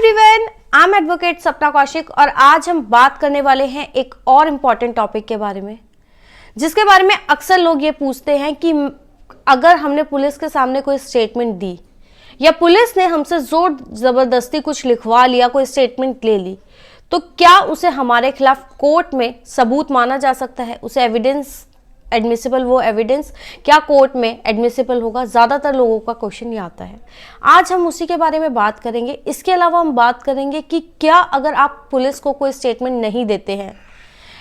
Everyone, I am advocate सपना कौशिक और आज हम बात करने वाले हैं एक और इम्पॉर्टेंट टॉपिक के बारे में, जिसके बारे में अक्सर लोग ये पूछते हैं कि अगर हमने पुलिस के सामने कोई स्टेटमेंट दी या पुलिस ने हमसे जोर जबरदस्ती कुछ लिखवा लिया, कोई स्टेटमेंट ले ली, तो क्या उसे हमारे खिलाफ कोर्ट में सबूत माना जा सकता है? उसे एविडेंस एडमिसिबल, वो एविडेंस क्या कोर्ट में एडमिसिबल होगा? ज़्यादातर लोगों का क्वेश्चन ये आता है। आज हम उसी के बारे में बात करेंगे। इसके अलावा हम बात करेंगे कि क्या अगर आप पुलिस को कोई स्टेटमेंट नहीं देते हैं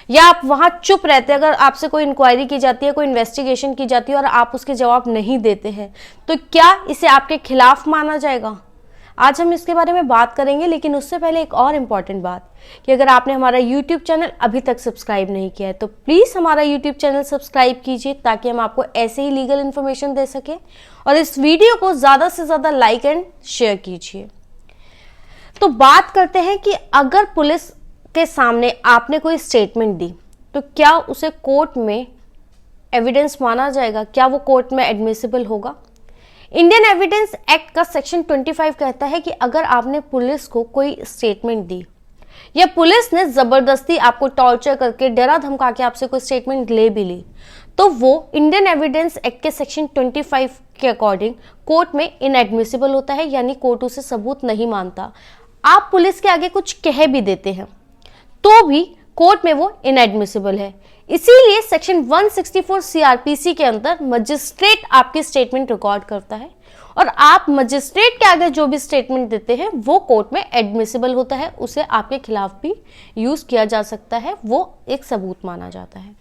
या आप वहाँ चुप रहते हैं, अगर आपसे कोई इंक्वायरी की जाती है, कोई इन्वेस्टिगेशन की जाती है और आप उसके जवाब नहीं देते हैं, तो क्या इसे आपके खिलाफ माना जाएगा? आज हम इसके बारे में बात करेंगे, लेकिन उससे पहले एक और इम्पॉर्टेंट बात कि अगर आपने हमारा YouTube चैनल अभी तक सब्सक्राइब नहीं किया है तो प्लीज़ हमारा YouTube चैनल सब्सक्राइब कीजिए, ताकि हम आपको ऐसे ही लीगल इन्फॉर्मेशन दे सकें। और इस वीडियो को ज़्यादा से ज़्यादा लाइक एंड शेयर कीजिए। तो बात करते हैं कि अगर पुलिस के सामने आपने कोई स्टेटमेंट दी तो क्या उसे कोर्ट में एविडेंस माना जाएगा? क्या वो कोर्ट में एडमिसिबल होगा? इंडियन एविडेंस एक्ट का सेक्शन 25 कहता है कि अगर आपने पुलिस को कोई स्टेटमेंट दी या पुलिस ने जबरदस्ती आपको टॉर्चर करके, डरा धमका के आपसे कोई स्टेटमेंट ले भी ली, तो वो इंडियन एविडेंस एक्ट के सेक्शन 25 के अकॉर्डिंग कोर्ट में इनएडमिसिबल होता है, यानी कोर्ट उसे सबूत नहीं मानता। आप पुलिस के आगे कुछ कह भी देते हैं तो भी कोर्ट में वो इनएडमिसिबल है। इसीलिए सेक्शन 164 सीआरपीसी के अंदर मजिस्ट्रेट आपकी स्टेटमेंट रिकॉर्ड करता है और आप मजिस्ट्रेट के आगे जो भी स्टेटमेंट देते हैं वो कोर्ट में एडमिसिबल होता है, उसे आपके खिलाफ भी यूज किया जा सकता है, वो एक सबूत माना जाता है।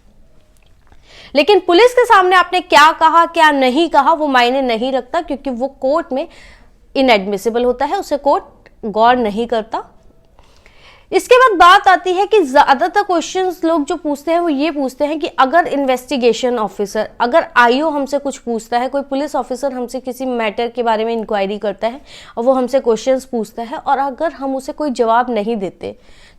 लेकिन पुलिस के सामने आपने क्या कहा क्या नहीं कहा वो मायने नहीं रखता, क्योंकि वो कोर्ट में इनएडमिसिबल होता है, उसे कोर्ट गौर नहीं करता। इसके बाद बात आती है कि ज़्यादातर क्वेश्चंस लोग जो पूछते हैं वो ये पूछते हैं कि अगर इन्वेस्टिगेशन ऑफिसर, अगर आईओ हमसे कुछ पूछता है, कोई पुलिस ऑफिसर हमसे किसी मैटर के बारे में इंक्वायरी करता है और वो हमसे क्वेश्चंस पूछता है और अगर हम उसे कोई जवाब नहीं देते,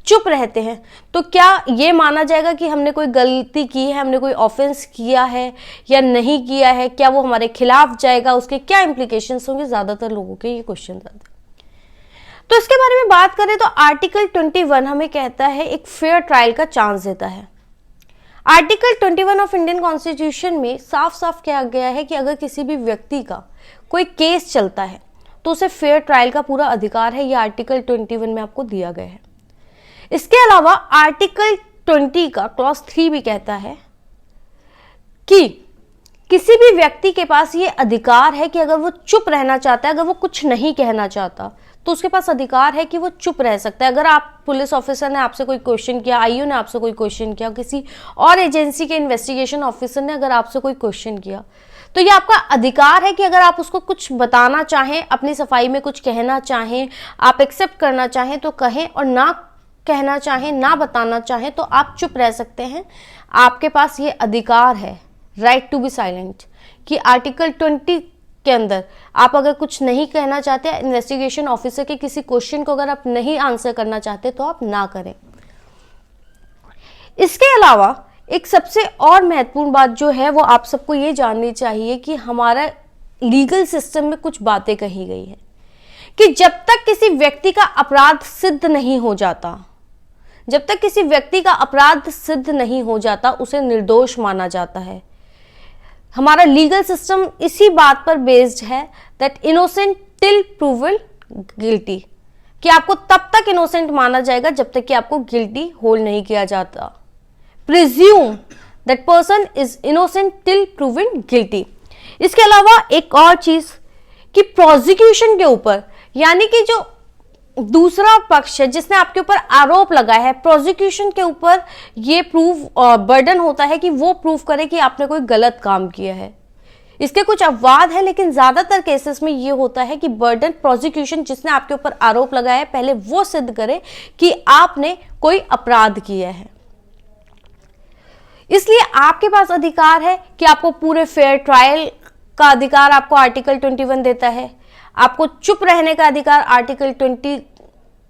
चुप रहते हैं, तो क्या ये माना जाएगा कि हमने कोई गलती की है, हमने कोई ऑफेंस किया है या नहीं किया है? क्या वो हमारे खिलाफ जाएगा? उसके क्या इम्प्लीकेशंस होंगे? ज़्यादातर लोगों के ये क्वेश्चन आते हैं। तो इसके बारे में बात करें तो आर्टिकल 21 हमें कहता है, एक फेयर ट्रायल का चांस देता है। आर्टिकल 21 ऑफ इंडियन कॉन्स्टिट्यूशन में साफ साफ कहा गया है कि अगर किसी भी व्यक्ति का कोई केस चलता है तो उसे फेयर ट्रायल का पूरा अधिकार है। यह आर्टिकल 21 में आपको दिया गया है। इसके अलावा आर्टिकल 20 का क्लॉज 3 भी कहता है कि किसी भी व्यक्ति के पास ये अधिकार है कि अगर वो चुप रहना चाहता है, अगर वो कुछ नहीं कहना चाहता, तो उसके पास अधिकार है कि वो चुप रह सकता है। अगर आप पुलिस ऑफिसर ने आपसे कोई क्वेश्चन किया, आईओ ने आपसे कोई क्वेश्चन किया, किसी और एजेंसी के इन्वेस्टिगेशन ऑफिसर ने अगर आपसे कोई क्वेश्चन किया, तो ये आपका अधिकार है कि अगर आप उसको कुछ बताना चाहें, अपनी सफाई में कुछ कहना चाहें, आप एक्सेप्ट करना चाहें तो कहें, और ना कहना चाहें, ना बताना चाहें तो आप चुप रह सकते हैं। आपके पास ये अधिकार है, राइट टू बी साइलेंट, कि आर्टिकल 20 के अंदर आप अगर कुछ नहीं कहना चाहते, इन्वेस्टिगेशन ऑफिसर के किसी क्वेश्चन को अगर आप नहीं आंसर करना चाहते तो आप ना करें। इसके अलावा एक सबसे और महत्वपूर्ण बात जो है वो आप सबको ये जाननी चाहिए कि हमारा लीगल सिस्टम में कुछ बातें कही गई है कि जब तक किसी व्यक्ति का अपराध सिद्ध नहीं हो जाता, जब तक किसी व्यक्ति का अपराध सिद्ध नहीं हो जाता, उसे निर्दोष माना जाता है। हमारा लीगल सिस्टम इसी बात पर बेस्ड है, that innocent till proven guilty, कि आपको तब तक इनोसेंट माना जाएगा जब तक कि आपको गिल्टी होल्ड नहीं किया जाता। Presume that person is innocent till proven guilty. इसके अलावा एक और चीज कि प्रोसिक्यूशन के ऊपर, यानी कि जो दूसरा पक्ष है जिसने आपके ऊपर आरोप लगाया है, प्रोसिक्यूशन के ऊपर ये प्रूफ बर्डन होता है कि वो प्रूफ करे कि आपने कोई गलत काम किया है। इसके कुछ अपवाद है, लेकिन ज्यादातर केसेस में ये होता है कि बर्डन प्रोसिक्यूशन, जिसने आपके ऊपर आरोप लगाया है, पहले वो सिद्ध करे कि आपने कोई अपराध किया है। इसलिए आपके पास अधिकार है कि आपको पूरे फेयर ट्रायल का अधिकार आपको आर्टिकल 21 देता है, आपको चुप रहने का अधिकार आर्टिकल 20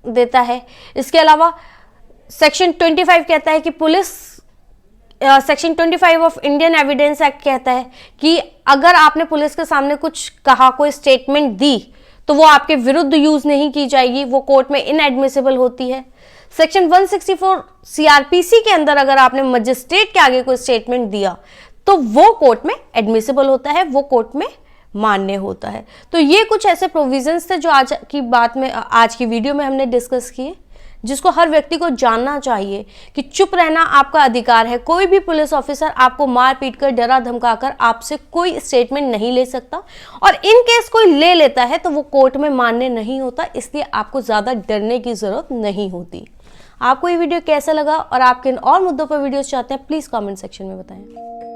देता है। इसके अलावा सेक्शन 25 कहता है कि police, section 25 of Indian evidence act कहता है कि अगर आपने पुलिस के सामने कुछ कहा, कोई स्टेटमेंट दी, तो वो आपके विरुद्ध यूज नहीं की जाएगी, वो कोर्ट में इनएडमिसिबल होती है। सेक्शन 164 सीआरपीसी के अंदर अगर आपने मजिस्ट्रेट के आगे कोई स्टेटमेंट दिया तो वो कोर्ट में एडमिसिबल होता है, वो कोर्ट में मान्य होता है। तो ये कुछ ऐसे प्रोविजंस थे जो आज की वीडियो में हमने डिस्कस किए, जिसको हर व्यक्ति को जानना चाहिए कि चुप रहना आपका अधिकार है। कोई भी पुलिस ऑफिसर आपको मार पीट कर, डरा धमकाकर आपसे कोई स्टेटमेंट नहीं ले सकता, और इन केस कोई ले लेता है तो वो कोर्ट में मान्य नहीं होता, इसलिए आपको ज्यादा डरने की जरूरत नहीं होती। आपको ये वीडियो कैसा लगा और आप किन और मुद्दों पर वीडियोस चाहते हैं, प्लीज कमेंट सेक्शन में बताएं।